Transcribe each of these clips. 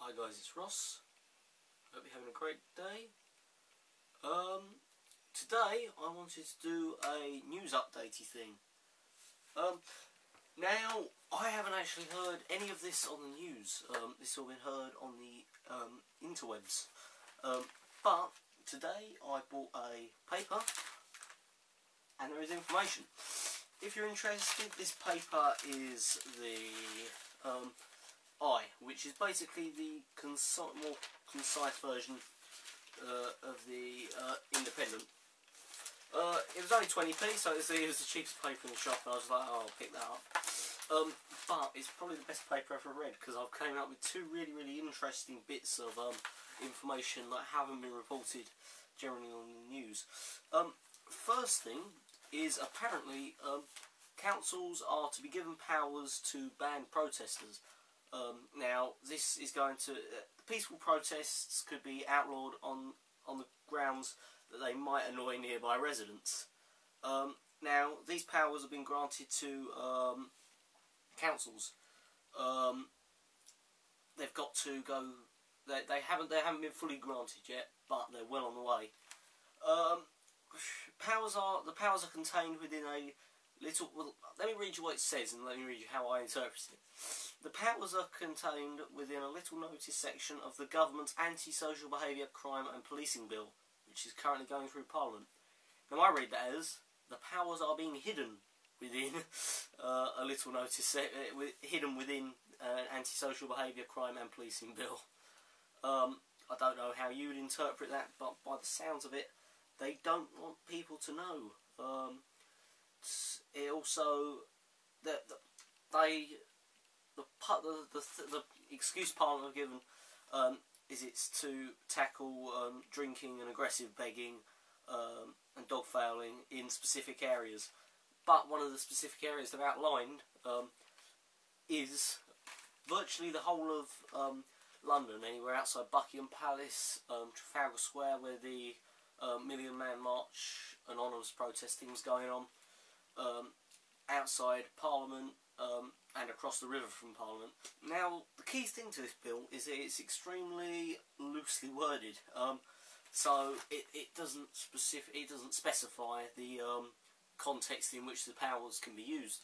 Hi guys, it's Ross. Hope you're having a great day. Today I wanted to do a news updatey thing. Now I haven't actually heard any of this on the news. This all been heard on the interwebs. But today I bought a paper and there is information. If you're interested, this paper is the which is basically the more concise version of the Independent. It was only 20p, so it was the cheapest paper in the shop, and I was like, oh, I'll pick that up. But it's probably the best paper I've ever read, because I've came up with two really interesting bits of information that haven't been reported generally on the news. First thing is apparently councils are to be given powers to ban protesters. Now this is going to peaceful protests could be outlawed on the grounds that they might annoy nearby residents. Now these powers have been granted to councils. They've got to go. They haven't been fully granted yet, but they're well on the way. The powers are contained within a little. Well, let me read you what it says, and let me read you how I interpret it. The powers are contained within a little notice section of the government's Anti-Social Behaviour, Crime and Policing Bill, which is currently going through Parliament. Now I read that as the powers are being hidden within a little notice hidden within Anti-Social Behaviour, Crime and Policing Bill. I don't know how you would interpret that, but by the sounds of it, they don't want people to know. It also the excuse Parliament have given is it's to tackle drinking and aggressive begging and dog fouling in specific areas. But one of the specific areas they've outlined is virtually the whole of London, anywhere outside Buckingham Palace, Trafalgar Square, where the Million Man March anonymous protesting was going on, outside Parliament, and across the river from Parliament. Now, the key thing to this bill is that it's extremely loosely worded. So it doesn't specify the context in which the powers can be used.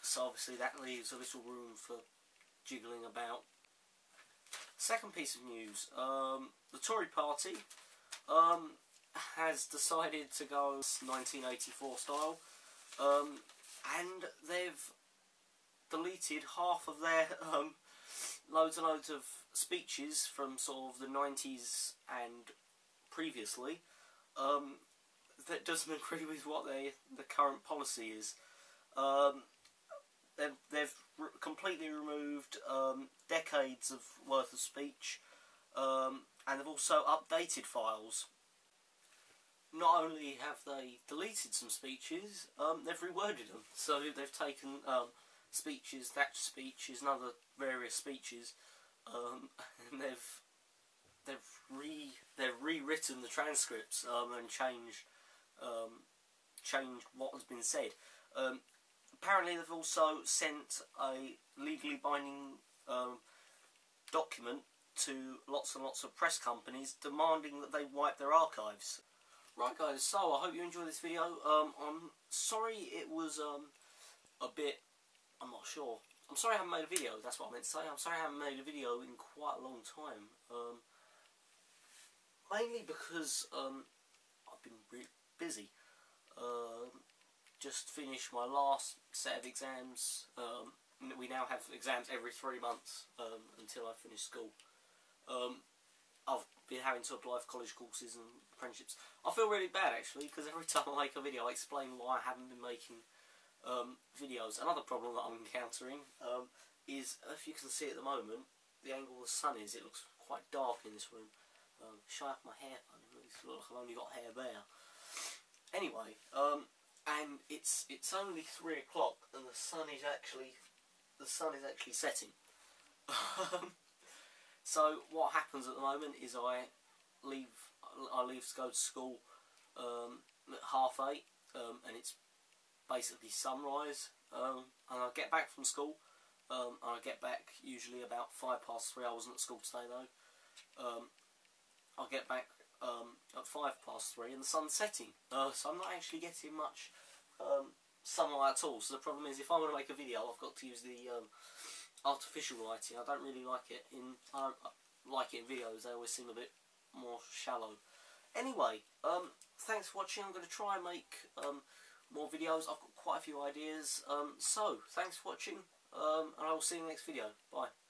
So obviously that leaves a little room for jiggling about. Second piece of news: the Tory Party has decided to go 1984 style, and they've deleted half of their loads and loads of speeches from sort of the 90s and previously that doesn't agree with what the current policy is. They've completely removed decades of worth of speech, and they've also updated files. Not only have they deleted some speeches, they've reworded them. So they've taken speeches, Thatcher speeches, and other various speeches, and they've rewritten the transcripts and changed what has been said. Apparently, they've also sent a legally binding document to lots and lots of press companies demanding that they wipe their archives. Right guys, so I hope you enjoyed this video. I'm sorry it was a bit, I'm not sure. I'm sorry I haven't made a video, that's what I meant to say. I'm sorry I haven't made a video in quite a long time. Mainly because I've been really busy. Just finished my last set of exams. We now have exams every 3 months until I finish school. I've been having to apply for college courses and apprenticeships. I feel really bad actually, because every time I make a video I explain why I haven't been making videos. Another problem that I'm encountering is, if you can see at the moment, the angle the sun is, it looks quite dark in this room. Show off my hair, it looks like I've only got hair there. Anyway, and it's only 3 o'clock and the sun is actually setting. So what happens at the moment is I leave to go to school at 8:30, and it's basically sunrise, and I get back from school I get back usually about 3:05. I wasn't at school today though. I'll get back at 3:05 and the sun's setting, so I'm not actually getting much sunlight at all. So the problem is, if I want to make a video, I've got to use the artificial lighting. I don't really like it I don't like it in videos. They always seem a bit more shallow. Anyway, thanks for watching. I'm going to try and make more videos. I've got quite a few ideas. So thanks for watching, and I will see you in the next video. Bye.